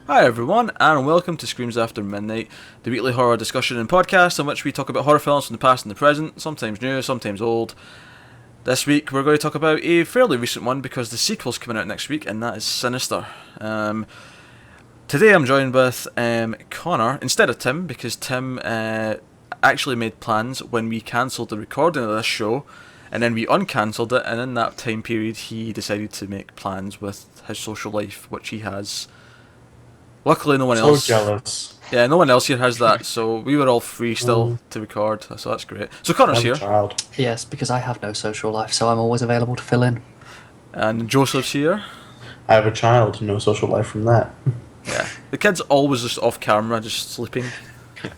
Hi everyone, and welcome to Screams After Midnight, the weekly horror discussion and podcast in which we talk about horror films from the past and the present, sometimes new, sometimes old. This week we're going to talk about a fairly recent one because the sequel's coming out next week, and that is Sinister. Today I'm joined with Connor instead of Tim, because Tim actually made plans when we cancelled the recording of this show, and then we uncancelled it, and in that time period he decided to make plans with his social life, which he has. Luckily, no one else. So jealous. Yeah, no one else here has that, so we were all free still to record, so that's great. So Connor's here, Child. Yes, because I have no social life, so I'm always available to fill in. and Joseph's here. I have a child, no social life from that. Yeah, the kid's always just off camera, just sleeping.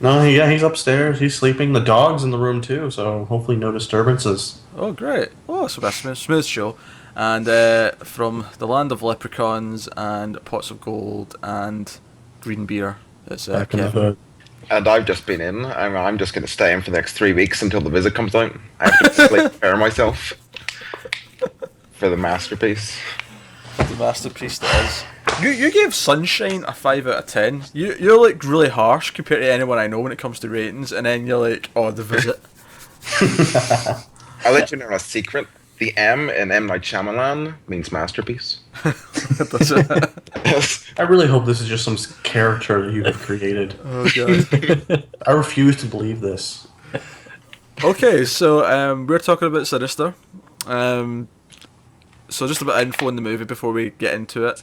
No, he's upstairs. He's sleeping. The dog's in the room too, so hopefully no disturbances. Oh, great. Oh, so that's a smooth show. And from the land of leprechauns and pots of gold and green beer, it's Back in the Kevin. hood. And I've just been in. I'm just going to stay in for the next 3 weeks until the visit comes out. I have to basically prepare myself for the masterpiece. The masterpiece that is. You gave Sunshine a 5 out of 10. You're like really harsh compared to anyone I know when it comes to ratings, and then you're like, oh, The Visit. I'll let you know a secret. The M in M. Night Shyamalan means masterpiece. That's it. Yes. I really hope this is just some character that you have created. Oh god. I refuse to believe this. Okay, so we're talking about Sinister. So just a bit of info on the movie before we get into it.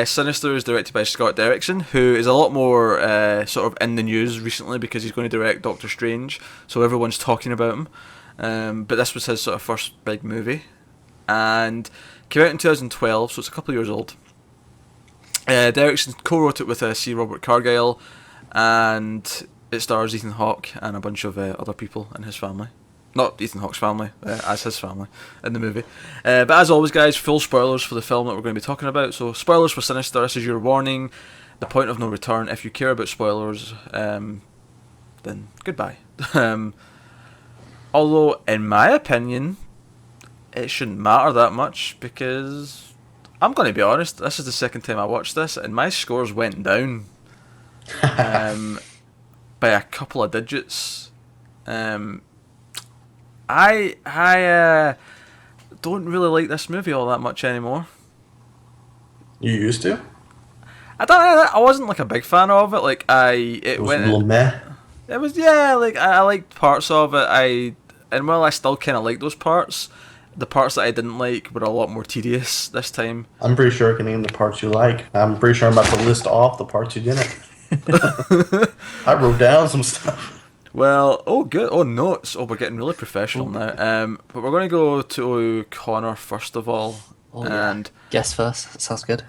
Sinister is directed by Scott Derrickson, who is a lot more sort of in the news recently because he's going to direct Doctor Strange, so everyone's talking about him. But this was his sort of first big movie, and came out in 2012, so it's a couple of years old. Derrickson co-wrote it with C. Robert Cargill, and it stars Ethan Hawke and a bunch of other people in his family. Not Ethan Hawke's family, as his family in the movie. But as always, guys, full spoilers for the film that we're going to be talking about. So spoilers for Sinister, this is your warning, the point of no return. If you care about spoilers, then goodbye. Although, in my opinion, it shouldn't matter that much because, I'm going to be honest, this is the second time I watched this and my scores went down by a couple of digits. I don't really like this movie all that much anymore. You used to? I wasn't like a big fan of it. Like It was a little meh. It was, yeah, like I liked parts of it. And while I still kind of like those parts, the parts that I didn't like were a lot more tedious this time. I'm pretty sure I can name the parts you like. I'm pretty sure I'm about to list off the parts you didn't. I wrote down some stuff. Well, oh good, oh notes. Oh, we're getting really professional now. But we're going to go to Connor first of all, and Guess first. That sounds good.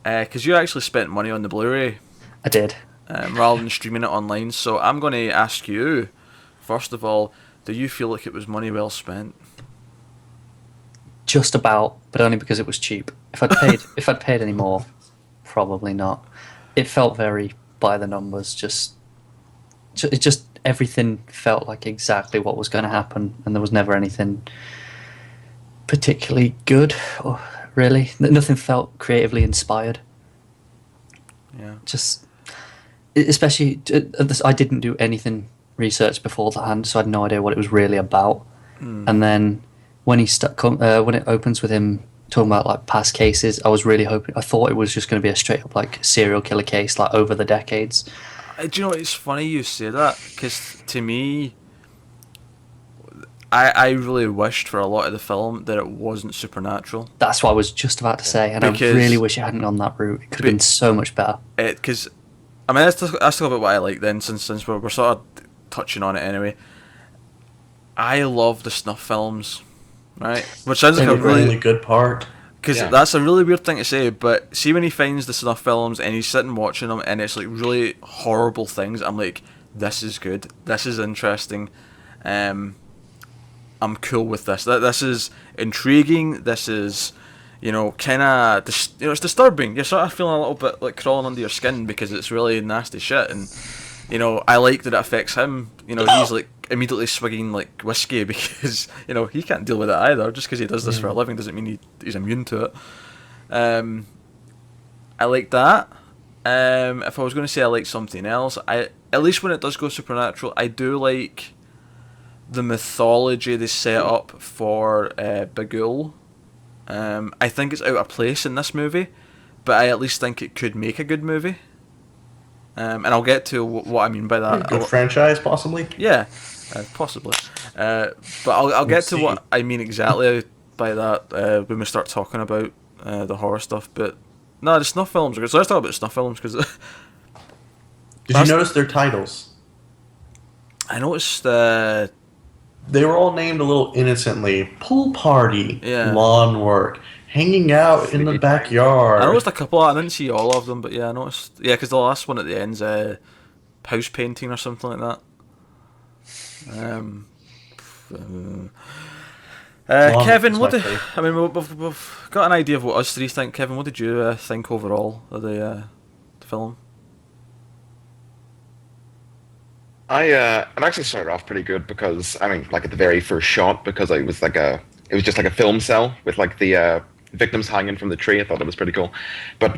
because you actually spent money on the Blu-ray I did. rather than streaming it online. So I'm going to ask you first of all, do you feel like it was money well spent? Just about, but only because it was cheap. If I'd paid any more, probably not. It felt very by the numbers. Just everything felt like exactly what was going to happen, and there was never anything particularly good. Or really, nothing felt creatively inspired. Yeah. Just, especially, I didn't do anything research beforehand, so I had no idea what it was really about. And then when when it opens with him talking about like past cases, I was really hoping. I thought it was just going to be a straight up like serial killer case, like over the decades. Do you know, it's funny you say that, because to me, I really wished for a lot of the film that it wasn't supernatural. That's what I was just about to say, and Because- I really wish it hadn't gone that route. It could have been so much better. Because, I mean, let's talk about what I like then, since we're sort of touching on it anyway. I love the snuff films, right? Which sounds like It's a a really really... good part. Because Yeah. that's a really weird thing to say, but see when he finds the snuff films and he's sitting watching them and it's like really horrible things, I'm like, this is good, this is interesting, I'm cool with this. This is intriguing, this is, kind of, it's disturbing. You're sort of feeling a little bit like crawling under your skin because it's really nasty shit, and, I like that it affects him. He's like immediately swigging like whiskey because he can't deal with it either. Just because he does this for a living doesn't mean he's immune to it. I like that. If I was going to say I like something else, at least when it does go supernatural, I do like the mythology they set up for Bagul. I think it's out of place in this movie, but I at least think it could make a good movie. And I'll get to what I mean by that. Good franchise, possibly. Yeah, possibly. But I'll get to what I mean exactly by that when we start talking about the horror stuff. But no, the snuff films are good. So let's talk about snuff films because Did you notice their titles? I noticed. They were all named a little innocently. Pool party, Yeah. lawn work, hanging out in the backyard. I noticed a couple. I didn't see all of them, but yeah, I noticed. Yeah, because the last one at the end's house painting or something like that. Kevin, what did I mean? We've got an idea of what us three think. Kevin, what did you think overall of the film? It actually started off pretty good because I mean, like at the very first shot, because it was just like a film cell with like the victims hanging from the tree. I thought it was pretty cool, but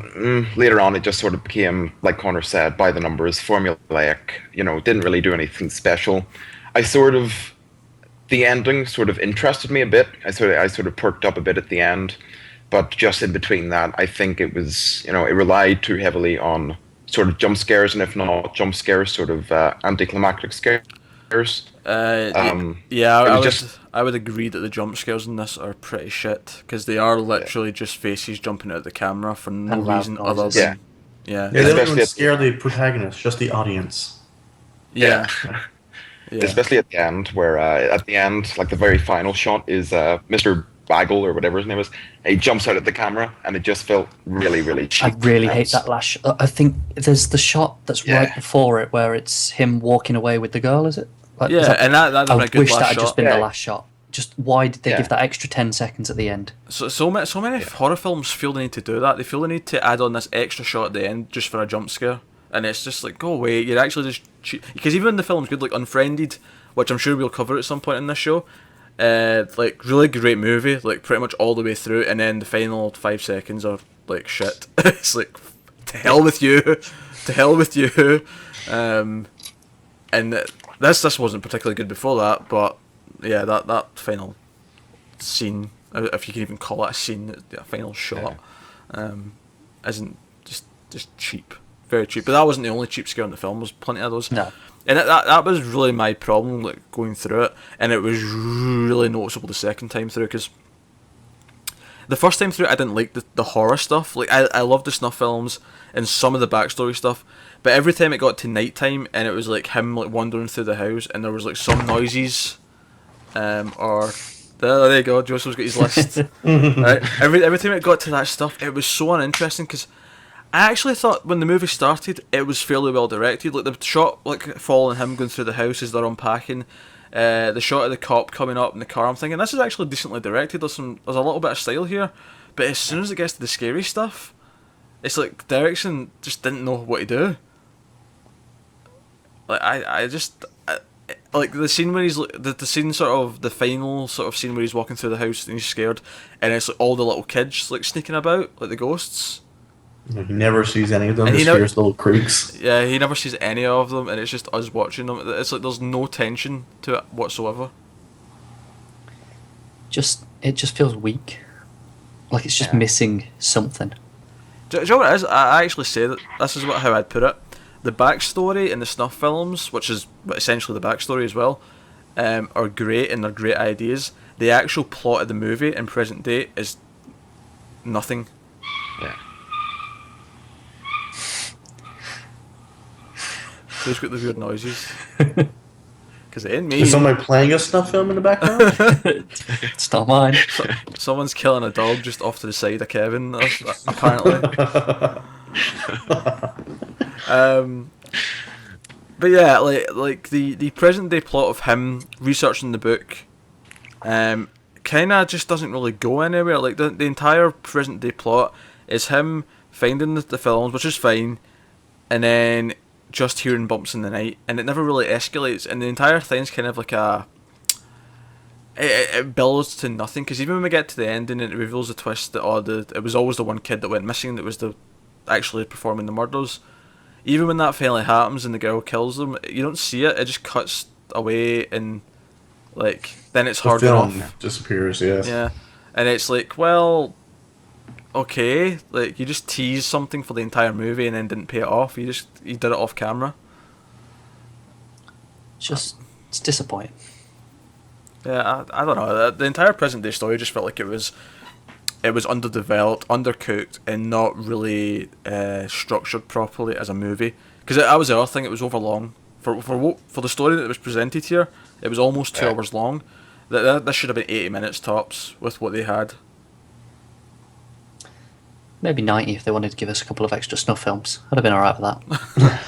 later on it just sort of became, like Connor said, by the numbers, formulaic. You know, didn't really do anything special. The ending sort of interested me a bit. I sort of perked up a bit at the end, but just in between that, I think it was, it relied too heavily on sort of jump scares, and if not jump scares, sort of anticlimactic scares. I would agree that the jump scares in this are pretty shit because they are literally just faces jumping out of the camera for no And loud reason noises. other than They don't Especially even scare the protagonist, just the audience. yeah. Especially at the end, where like the very final shot is Mr. Bagel or whatever his name is. He jumps out at the camera, and it just felt really, really cheap. I really hate that last shot. I think there's the shot that's right before it where it's him walking away with the girl, is it? Like, Yeah, and that's I a good wish last that had shot. just been the last shot. Just why did they Yeah. give that extra 10 seconds at the end? So many horror films feel the need to do that. They feel the need to add on this extra shot at the end just for a jump scare, and it's just like, go away. You're actually just because even the film's good, like Unfriended, which I'm sure we'll cover at some point in this show. Like really great movie, like pretty much all the way through, and then the final 5 seconds are like shit. It's like to hell with you, to hell with you. And this wasn't particularly good before that, but yeah, that final scene, if you can even call it a scene, that final shot, isn't just cheap, very cheap. But that wasn't the only cheap scare in the film. There's plenty of those. No. And that was really my problem, like going through it, and it was really noticeable the second time through because the first time through I didn't like the horror stuff. Like I loved the snuff films and some of the backstory stuff, but every time it got to nighttime and it was like him like wandering through the house and there was like some noises, or there you go, Joseph's got his list. Right, every time it got to that stuff, it was so uninteresting because I actually thought when the movie started it was fairly well directed. Like the shot, like following him going through the house as they're unpacking, the shot of the cop coming up in the car. I'm thinking this is actually decently directed. There's a little bit of style here, but as soon as it gets to the scary stuff, it's like direction just didn't know what to do. Like I like the scene where he's the scene sort of the final sort of scene where he's walking through the house and he's scared, and it's like all the little kids like sneaking about like the ghosts. He never sees any of them. And Just hears little creaks. Yeah, he never sees any of them, and it's just us watching them. It's like there's no tension to it whatsoever. It just feels weak. Like it's just missing something. Do you know what it is? I actually say that this is how I'd put it. The backstory in the snuff films, which is essentially the backstory as well, are great and they're great ideas. The actual plot of the movie in present day is nothing. Yeah. Who's got the weird noises? Because it ain't me. Is somebody playing a snuff film in the background? It's not mine. Someone's killing a dog just off to the side of Kevin, apparently. But yeah, like the present day plot of him researching the book, kind of just doesn't really go anywhere. Like the entire present day plot is him finding the films, which is fine, and then just hearing bumps in the night, and it never really escalates, and the entire thing's kind of like it builds to nothing, because even when we get to the ending and it reveals the twist that it was always the one kid that went missing that was the actually performing the murders. Even when that finally happens and the girl kills them, you don't see it. It just cuts away and like then it's The hard film enough. disappears. Yes. Yeah, and it's like, well, okay, like you just teased something for the entire movie and then didn't pay it off. You did it off camera. It's disappointing. Yeah, I don't know. The entire present day story just felt like it was underdeveloped, undercooked, and not really structured properly as a movie. Because that was the other thing; it was overlong for the story that was presented here. It was almost 2 hours long. That should have been 80 minutes tops with what they had. Maybe 90 if they wanted to give us a couple of extra snuff films. I'd have been alright with that.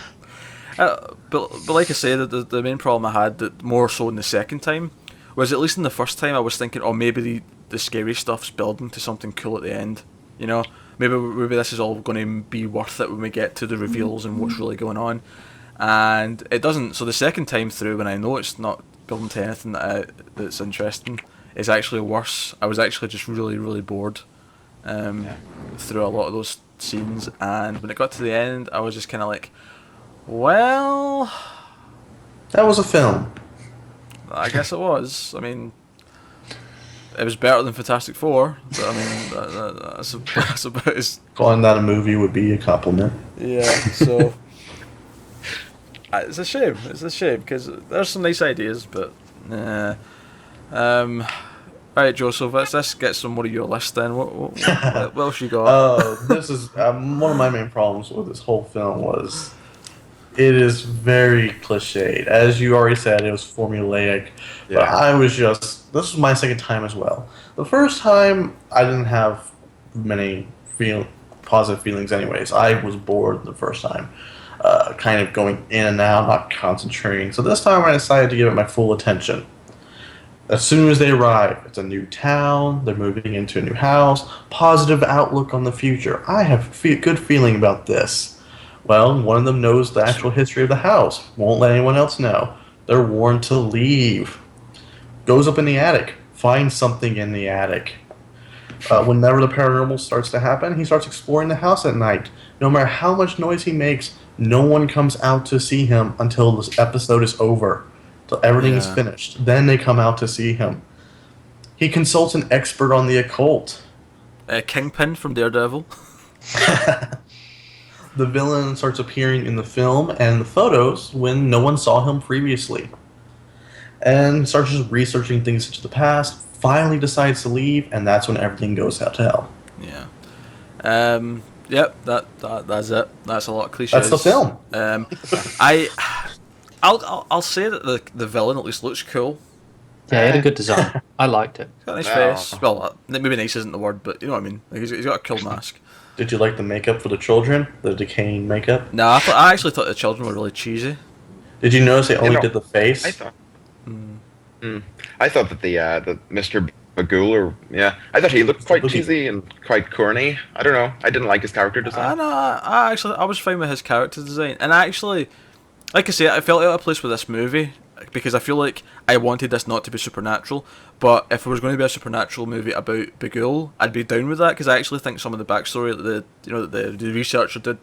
But like I said, the main problem I had, that more so in the second time, was at least in the first time I was thinking, oh, maybe the scary stuff's building to something cool at the end. You know, maybe this is all going to be worth it when we get to the reveals and what's really going on. And it doesn't. So the second time through, when I know it's not building to anything that's interesting, it's actually worse. I was actually just really, really bored through a lot of those scenes. And when it got to the end, I was just kind of like, well, That was a film. I guess it was. I mean, it was better than Fantastic Four, but I mean, that's about as... Calling that a movie would be a compliment. Yeah, so... It's a shame. It's a shame, because there's some nice ideas, but... Right, Joseph, let's get some more of your list then. What else you got? This is one of my main problems with this whole film was it is very cliched. As you already said, it was formulaic. Yeah. But I was this was my second time as well. The first time, I didn't have many positive feelings anyways. I was bored the first time. Kind of going in and out, not concentrating. So this time I decided to give it my full attention. As soon as they arrive, it's a new town, they're moving into a new house, positive outlook on the future. I have good feeling about this. Well, one of them knows the actual history of the house, won't let anyone else know. They're warned to leave. Goes up in the attic, finds something in the attic. Whenever the paranormal starts to happen, he starts exploring the house at night. No matter how much noise he makes, no one comes out to see him until this episode is over. Till everything is finished. Then they come out to see him. He consults an expert on the occult. Kingpin from Daredevil. The villain starts appearing in the film and the photos when no one saw him previously. And starts just researching things into the past, finally decides to leave, and that's when everything goes to hell. Yeah. Yep, that's it. That's a lot of cliches. That's the film. I'll say that the villain at least looks cool. Yeah, he had a good design. I liked it. He's got a nice No. face. Well, maybe nice isn't the word, but you know what I mean. Like, he's got a cool mask. Did you like the makeup for the children? The decaying makeup? No, I actually thought the children were really cheesy. Did you notice they only know, did the face? I thought. I thought that the Mr. Bagul, I thought he looked quite cheesy and quite corny. I don't know. I didn't like his character I design. know. I was fine with his character design, and I actually, like I say, I felt out of place with this movie because I feel like I wanted this not to be supernatural. But if it was going to be a supernatural movie about Bagul, I'd be down with that because I actually think some of the backstory that the researcher did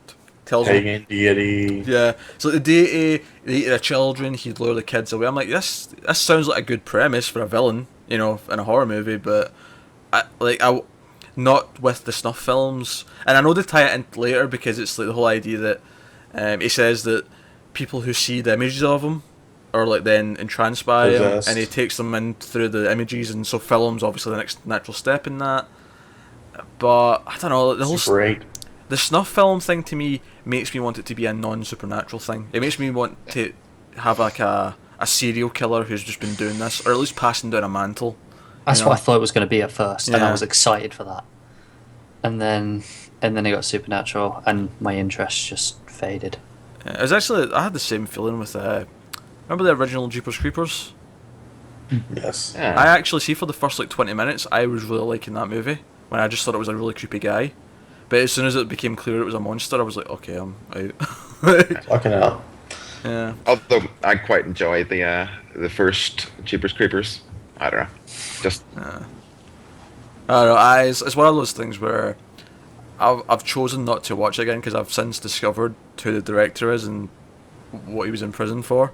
tells me. Pagan deity. Yeah, so the deity, they eat their children, he'd lure the kids away. I'm like, this sounds like a good premise for a villain, you know, in a horror movie, but I not with the snuff films. And I know they tie it in later because it's like the whole idea that he says that people who see the images of him are like then entranced by him, Possessed. and he takes them in through the images, and so film's obviously the next natural step in that. But I don't know, the whole Great. the snuff film thing to me makes me want it to be a non-supernatural thing. It makes me want to have like a serial killer who's just been doing this, or at least passing down a mantle. That's you know? what I thought it was going to be at first, and I Yeah. was excited for that. And then it got supernatural, and my interest just faded. Yeah, it was actually, I had the same feeling with remember the original Jeepers Creepers? Yes. Yeah. I actually see for the first like 20 minutes I was really liking that movie when I just thought it was a really creepy guy. But as soon as it became clear it was a monster, I was like, okay, I'm out. Fucking out. Yeah. Although I quite enjoyed the first Jeepers Creepers. I don't know. Just I don't know. It's one of those things where I've chosen not to watch it again because I've since discovered who the director is and what he was in prison for.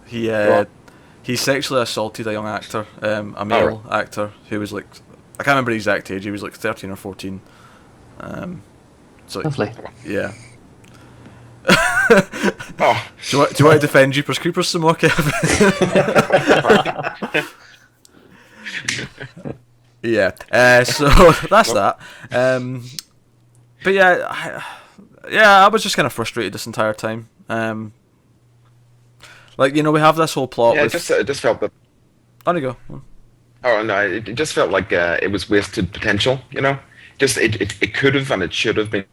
He he sexually assaulted a young actor, a male actor who was like, I can't remember the exact age. He was like 13 or 14. So Lovely. yeah. Oh, Do you want to defend Jeepers Creepers some more, Kevin? Yeah. So that's that. But yeah, I was just kind of frustrated this entire time. Like, you know, we have this whole plot. yeah. with... It just felt that. On you go. Oh no! It just felt like it was wasted potential. You know, just it could have and it should have been.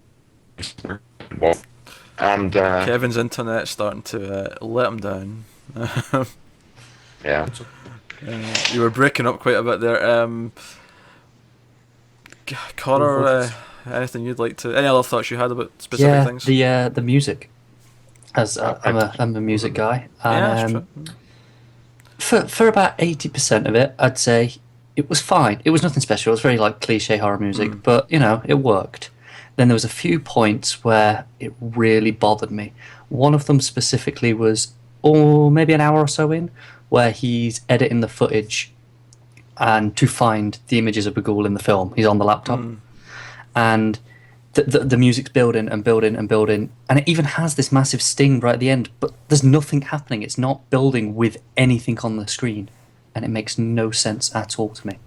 And Kevin's internet's starting to let him down. yeah. You were breaking up quite a bit there. Connor, anything you'd like to? Any other thoughts you had about specific things? The music. As I'm a music guy. Yeah, And, that's true. for about 80% of it, I'd say it was fine. It was nothing special. It was very like cliche horror music, but you know, it worked. Then there was a few points where it really bothered me. One of them specifically was, maybe an hour or so in, where he's editing the footage and to find the images of Bagul in the film. He's on the laptop, and the music's building and building and building, and it even has this massive sting right at the end, but there's nothing happening. It's not building with anything on the screen, and it makes no sense at all to me.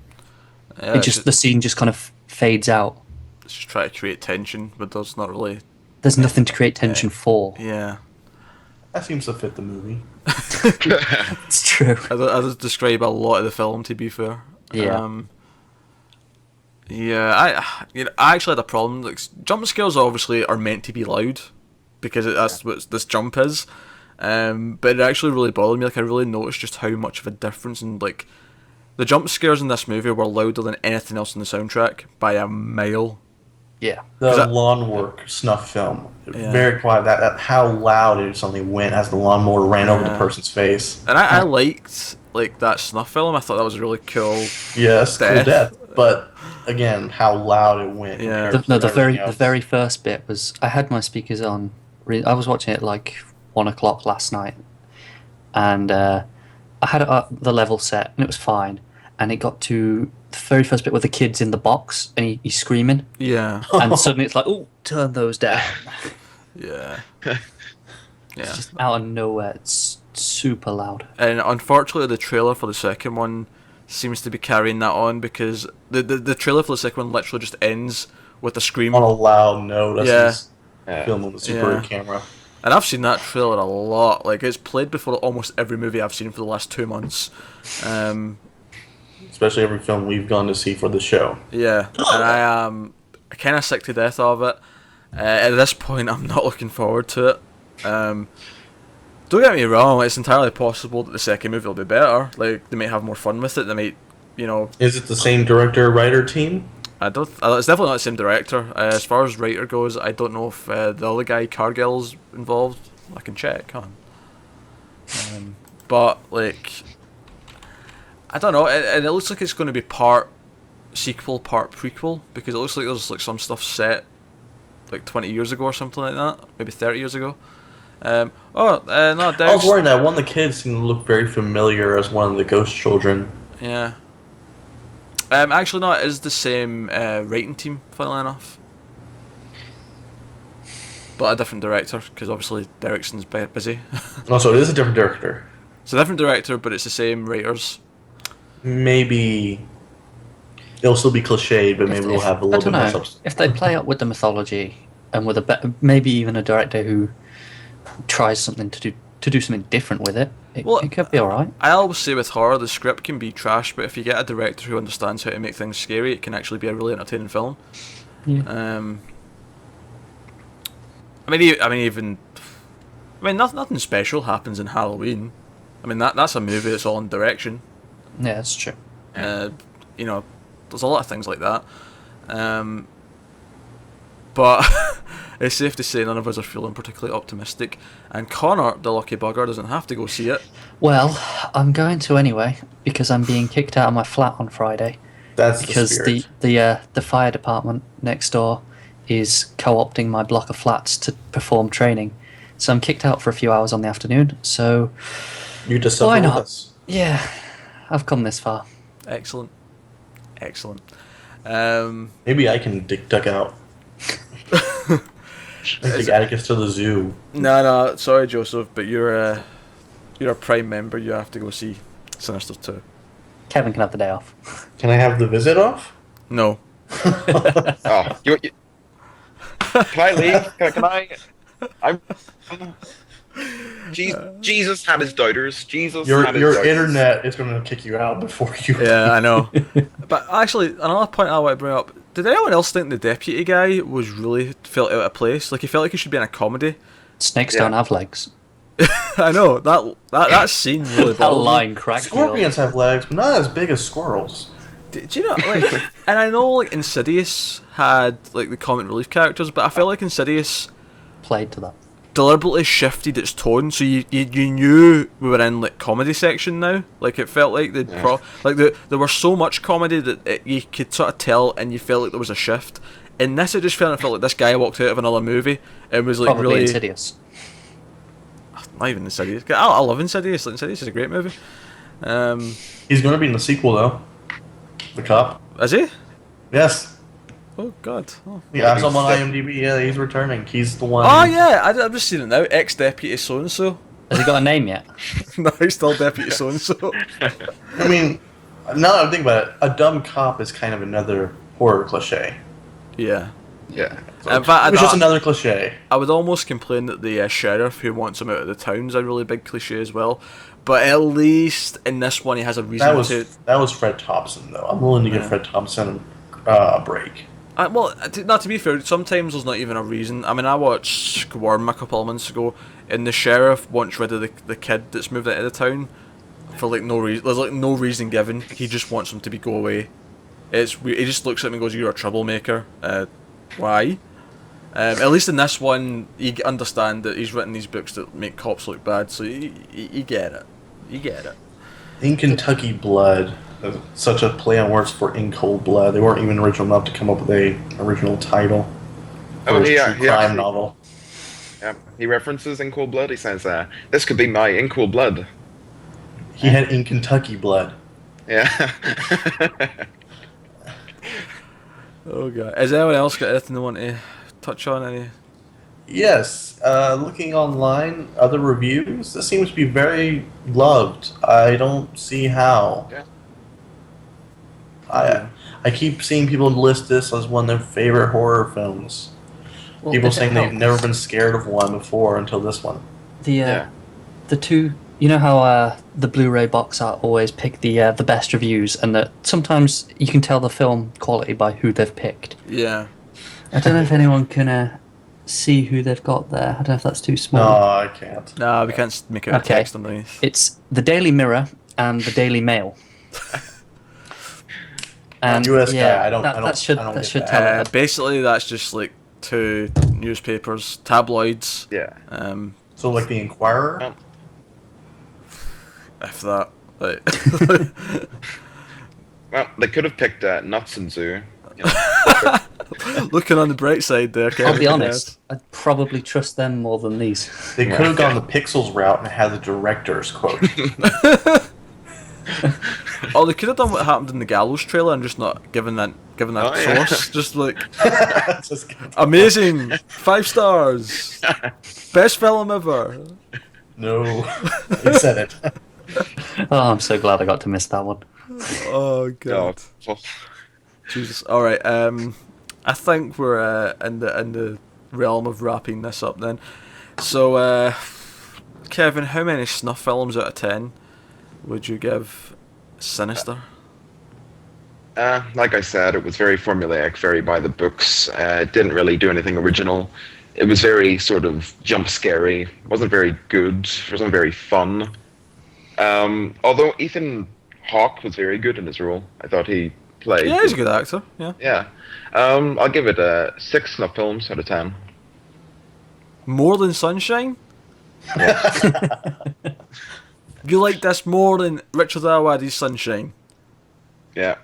Yeah, The scene just kind of fades out. It's just try to create tension, but there's not really. There's nothing to create tension for. Yeah. That seems to fit the movie. It's true. I describe a lot of the film, to be fair. Yeah. I actually had a problem. Like, jump scares obviously are meant to be loud because that's what this jump is. But it actually really bothered me. Like, I really noticed just how much of a difference in like the jump scares in this movie were louder than anything else in the soundtrack by a mile. Yeah. The lawn work snuff film, very quiet. That how loud it something went as the lawnmower ran over the person's face. And I liked like that snuff film. I thought that was a really cool. Yes, cool death. But again, how loud it went. Yeah. The very first bit was, I had my speakers on. I was watching it like 1 o'clock last night, and I had the level set, and it was fine. And it got to the very first bit where the kid's in the box and he's screaming. Yeah. And suddenly it's like, oh, turn those down. Yeah. It's just out of nowhere. It's super loud. And unfortunately, the trailer for the second one seems to be carrying that on because the trailer for the second one literally just ends with a scream. On a loud note. That's film on the Super 8 camera. And I've seen that trailer a lot. Like, it's played before almost every movie I've seen for the last 2 months. Especially every film we've gone to see for the show. Yeah, and I am kind of sick to death of it. At this point, I'm not looking forward to it. Don't get me wrong, it's entirely possible that the second movie will be better. Like, they might have more fun with it. They might, you know. Is it the same director, writer team? I don't. It's definitely not the same director. As far as writer goes, I don't know if the other guy Cargill's involved. I can check. Come on. But like, I don't know. And it looks like it's going to be part sequel, part prequel, because it looks like there's like some stuff set like 20 years ago or something like that, maybe 30 years ago. No, I was worried that one of the kids seemed to look very familiar as one of the ghost children. Yeah. Actually, no, it is the same writing team, funnily enough. But a different director, because obviously Derrickson's busy. Also, it is a different director. It's a different director, but it's the same writers. Maybe it'll still be cliched, but maybe we'll have a little bit more substance. If they play up with the mythology and with maybe even a director who tries something to do something different with it, it could be alright. I always say with horror, the script can be trash, but if you get a director who understands how to make things scary, it can actually be a really entertaining film. Yeah. Nothing special happens in Halloween. I mean, that's a movie that's all in direction. Yeah, that's true. You know, there's a lot of things like that. But it's safe to say none of us are feeling particularly optimistic. And Connor, the lucky bugger, doesn't have to go see it. Well, I'm going to anyway, because I'm being kicked out of my flat on Friday. That's because the spirit. the fire department next door is co-opting my block of flats to perform training. So I'm kicked out for a few hours on the afternoon. So You just why suffer with not? us. Yeah, I've come this far. Excellent. Maybe I can duck out. Take Atticus to the zoo. No, sorry, Joseph, but you're a Prime member. You have to go see Sinister 2. Kevin can have the day off. Can I have the visit off? No. Oh, can I leave? Can I? I'm. Jesus had his doubters. Jesus Your had his doubters. internet is going to kick you out before you. Yeah, I know. But actually, another point I want to bring up: did anyone else think the deputy guy was really felt out of place? Like he felt like he should be in a comedy. Snakes Yeah. don't have legs. I know that scene really That bothered me. line cracked me up. Scorpions have legs, but not as big as squirrels. Do you know, like, and I know like Insidious had like the comic relief characters, but I felt like Insidious Played to that. deliberately shifted its tone, so you knew we were in like comedy section now. Like it felt like there were so much comedy that you could sort of tell, and you felt like there was a shift. In this, it just felt like this guy walked out of another movie and was like Probably really Insidious. not even Insidious. I love Insidious. Like, Insidious is a great movie. He's going to be in the sequel, though. The cop. Is he? Yes. Oh God. Oh. Yeah, I saw him on IMDb. Yeah, he's returning. He's the one. Oh yeah, I've just seen it now. Ex deputy so and so. Has he got a name yet? No, he's still deputy so and so. I mean, now that I'm thinking about it, a dumb cop is kind of another horror cliche. Yeah. Yeah. In fact, It was just another cliche. I would almost complain that the sheriff who wants him out of the town's a really big cliche as well. But at least in this one, he has a reason to. That was Fred Thompson, though. I'm willing to give Yeah. Fred Thompson a break. Well, not to be fair, sometimes there's not even a reason. I mean, I watched Squirm a couple of months ago, and the sheriff wants rid of the kid that's moved out of the town for like no reason. There's like no reason given. He just wants him to go away. It's weird. He just looks at him and goes, "You're a troublemaker." Why? At least in this one, you understand that he's written these books that make cops look bad, so you get it. You get it. In Kentucky Blood, such a play on words for In Cold Blood. They weren't even original enough to come up with a original title for Oh, his yeah, true he crime actually- novel. Yeah. He references In Cold Blood. He says, "This could be my In Cold Blood." He had In Kentucky Blood. Yeah. Oh God. Has anyone else got anything they want to touch on? Any? Yes, looking online, other reviews, this seems to be very loved. I don't see how. Yeah. I keep seeing people list this as one of their favorite horror films. Well, People if it saying they've helps, never been scared of one before until this one. The two. You know how the Blu-ray box art always pick the best reviews, and that sometimes you can tell the film quality by who they've picked. Yeah. I don't know if anyone can see who they've got there. I don't know if that's too No, small. I can't. Nah, we can't make out Okay. text underneath. It's the Daily Mirror and the Daily Mail. And US yeah, guy, I don't that should get should that. tell it. Basically, that's just like two newspapers, tabloids. Yeah. So, like the Inquirer? Um, If that. Like, Well, they could have picked Nuts and Zoo. You know. looking on the bright side there, Kevin. I'll be honest, I'd probably trust them more than these. They could have gone the Pixels route and had the director's quote. Oh, they could have done what happened in the Gallows trailer and just not given that Oh, yeah. source. Just like Just- amazing, 5 stars, best film ever. no, he said it. Oh, I'm so glad I got to miss that one. Oh god, Oh, Jesus. All right, I think we're in the realm of wrapping this up then. So, Kevin, how many snuff films out of 10 would you give Sinister? like I said, it was very formulaic, very by the books. It didn't really do anything original. It was very sort of jump scary. It wasn't very good. It wasn't very fun. Although Ethan Hawke was very good in his role. I thought he played. Yeah, he's a good actor. Yeah. Yeah. I'll give it 6 snuff films out of 10. More than Sunshine? You like this more than Richard Awad's Sunshine? Yeah.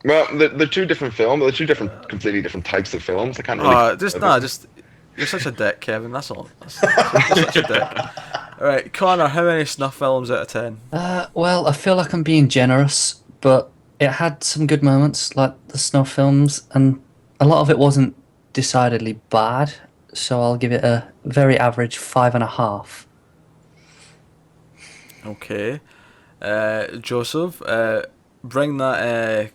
Well, they're two different films. They're two different, completely different types of films. I can't really. Just you're such a dick, Kevin. That's all. You're such a dick. All right, Connor. How many snuff films out of 10? Well, I feel like I'm being generous, but it had some good moments, like the snuff films, and a lot of it wasn't decidedly bad. So I'll give it a very average 5.5. Okay, Joseph. Bring that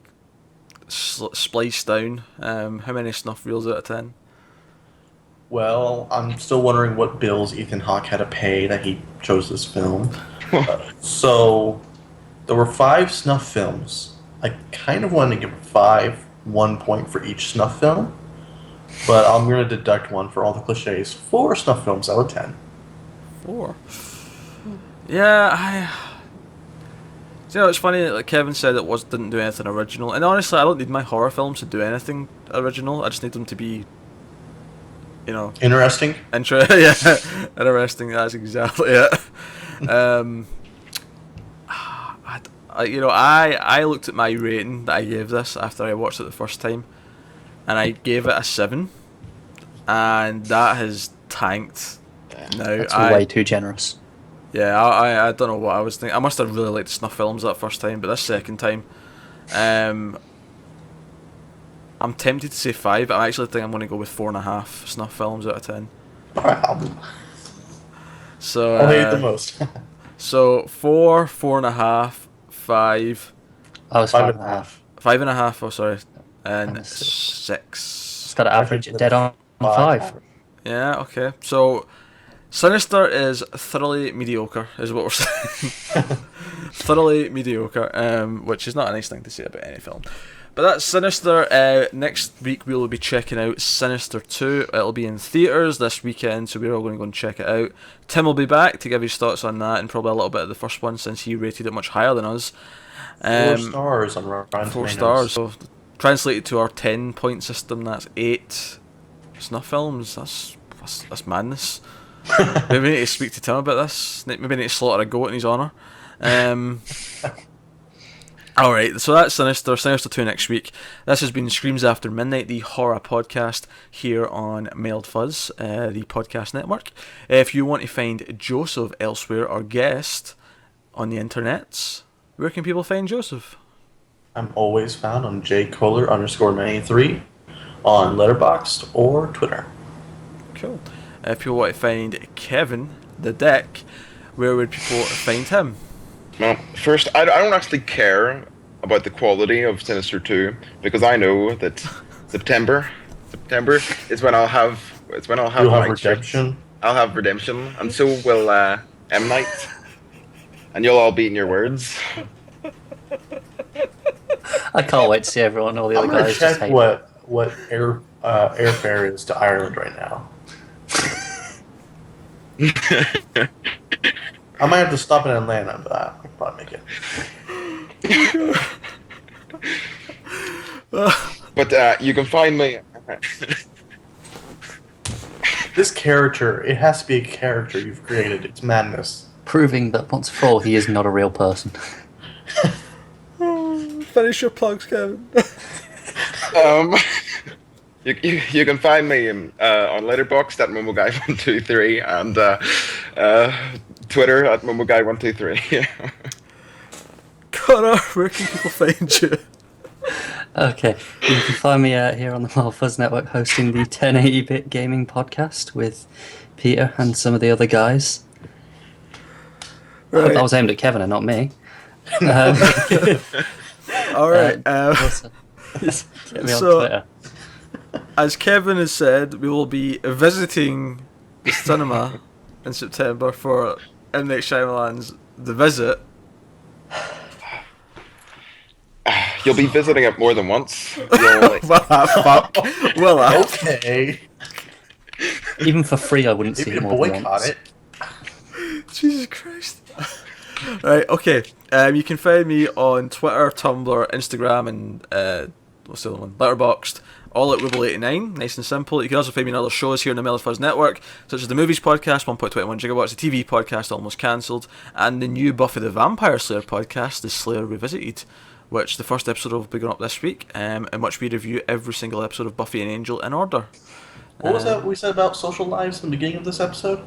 splice down. How many snuff reels out of 10? Well, I'm still wondering what bills Ethan Hawke had to pay that he chose this film. So, there were 5 snuff films. I kind of wanted to give 1 point for each snuff film, but I'm going to deduct 1 for all the cliches. 4 snuff films out of 10. 4. Yeah, it's funny that like Kevin said it didn't do anything original, and honestly, I don't need my horror films to do anything original. I just need them to be, Interesting. yeah, interesting. That's exactly it. I looked at my rating that I gave this after I watched it the first time, and I gave it a 7, and that has tanked. Now That's way too generous. Yeah, I don't know what I was thinking. I must have really liked snuff films that first time, but this second time, I'm tempted to say 5, but I actually think I'm going to go with 4.5 snuff films out of 10. Wow. So I'll hate the most. So 4, 4.5, 5. I was 5.5. 5.5. Oh, sorry, and And 6. It's got to average it dead on 5. Yeah. Okay. So Sinister is thoroughly mediocre, is what we're saying. Thoroughly mediocre, which is not a nice thing to say about any film. But that's Sinister. Next week we will be checking out Sinister 2. It'll be in theatres this weekend, so we're all going to go and check it out. Tim will be back to give his thoughts on that, and probably a little bit of the first one, since he rated it much higher than us. 4 stars on Rotten 4 Tomatoes. stars. So translated to our 10-point system, that's 8 snuff films. That's madness. Maybe we need to speak to Tim about this. Maybe we need to slaughter a goat in his honour. Alright, so that's Sinister 2 next week. This has been Screams After Midnight, the horror podcast here on Mailed Fuzz, the podcast network. If you want to find Joseph elsewhere, our guest, on the internets, where can people find Joseph? I'm always found on jkohler_93 on Letterboxd or Twitter. Cool. If people want to find Kevin, the Dick, where would people find him? Well, first, I don't actually care about the quality of Sinister 2 because I know that September is when I'll have You'll have my redemption. I'll have redemption, and so will M Night, and you'll all be in your words. I can't wait to see everyone, all the I'm other gonna guys. Just check hate what airfare is to Ireland right now. I might have to stop in Atlanta, but I can probably make it. But you can find me. This character, it has to be a character you've created. It's madness. proving that once for all he is not a real person. Finish your plugs, Kevin. You can find me on Letterboxd at MomoGuy123 and Twitter at MomoGuy123. Connor, where can people find you? Okay, you can find me here on the Wild Fuzz Network hosting the 1080-bit gaming podcast with Peter and some of the other guys. Right. That was aimed at Kevin and not me. All right. Also, get me on So- Twitter. As Kevin has said, we will be visiting the cinema in September for M. Night Shyamalan's The Visit. You'll be visiting it more than once. Well, fuck. Well, Okay. Even for free, I wouldn't see Maybe him to more than boycott once. it. Jesus Christ. Right, okay. You can find me on Twitter, Tumblr, Instagram, and what's the other one? Letterboxd. All at Wibble89, nice and simple. You can also find me on other shows here on the Mellow Fuzz Network, such as the Movies Podcast, 1.21 gigawatts, the TV Podcast, almost cancelled, and the new Buffy the Vampire Slayer podcast, The Slayer Revisited, which the first episode will be going up this week, in which we review every single episode of Buffy and Angel in order. What was that we said about social lives in the beginning of this episode?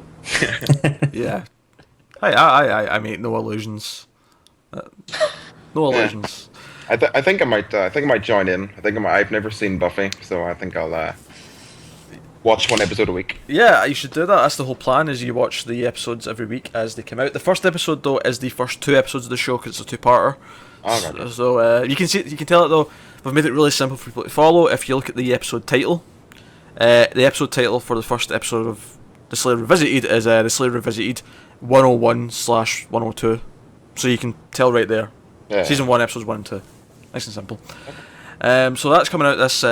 Yeah. I make no illusions. No illusions. I think I might join in. I've never seen Buffy, so I think I'll watch one episode a week. Yeah, you should do that. That's the whole plan. Is you watch the episodes every week as they come out. The first episode though is the first 2 episodes of the show because it's a 2-parter. Oh, right. So you can tell it though. We've made it really simple for people to follow. If you look at the episode title, the episode title for the first episode of The Slayer Revisited is The Slayer Revisited 101/102. So you can tell right there. Yeah. Season 1, episodes 1 and 2. Nice and simple. So that's coming out this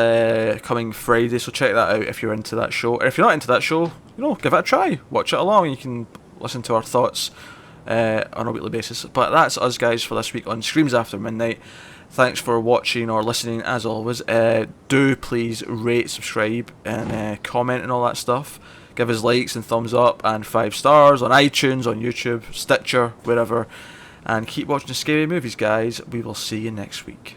coming Friday, so check that out if you're into that show. Or if you're not into that show, give it a try. Watch it along, you can listen to our thoughts on a weekly basis. But that's us, guys, for this week on Screams After Midnight. Thanks for watching or listening, as always. Do please rate, subscribe, and comment and all that stuff. Give us likes and thumbs up and 5 stars on iTunes, on YouTube, Stitcher, wherever. And keep watching the scary movies, guys. We will see you next week.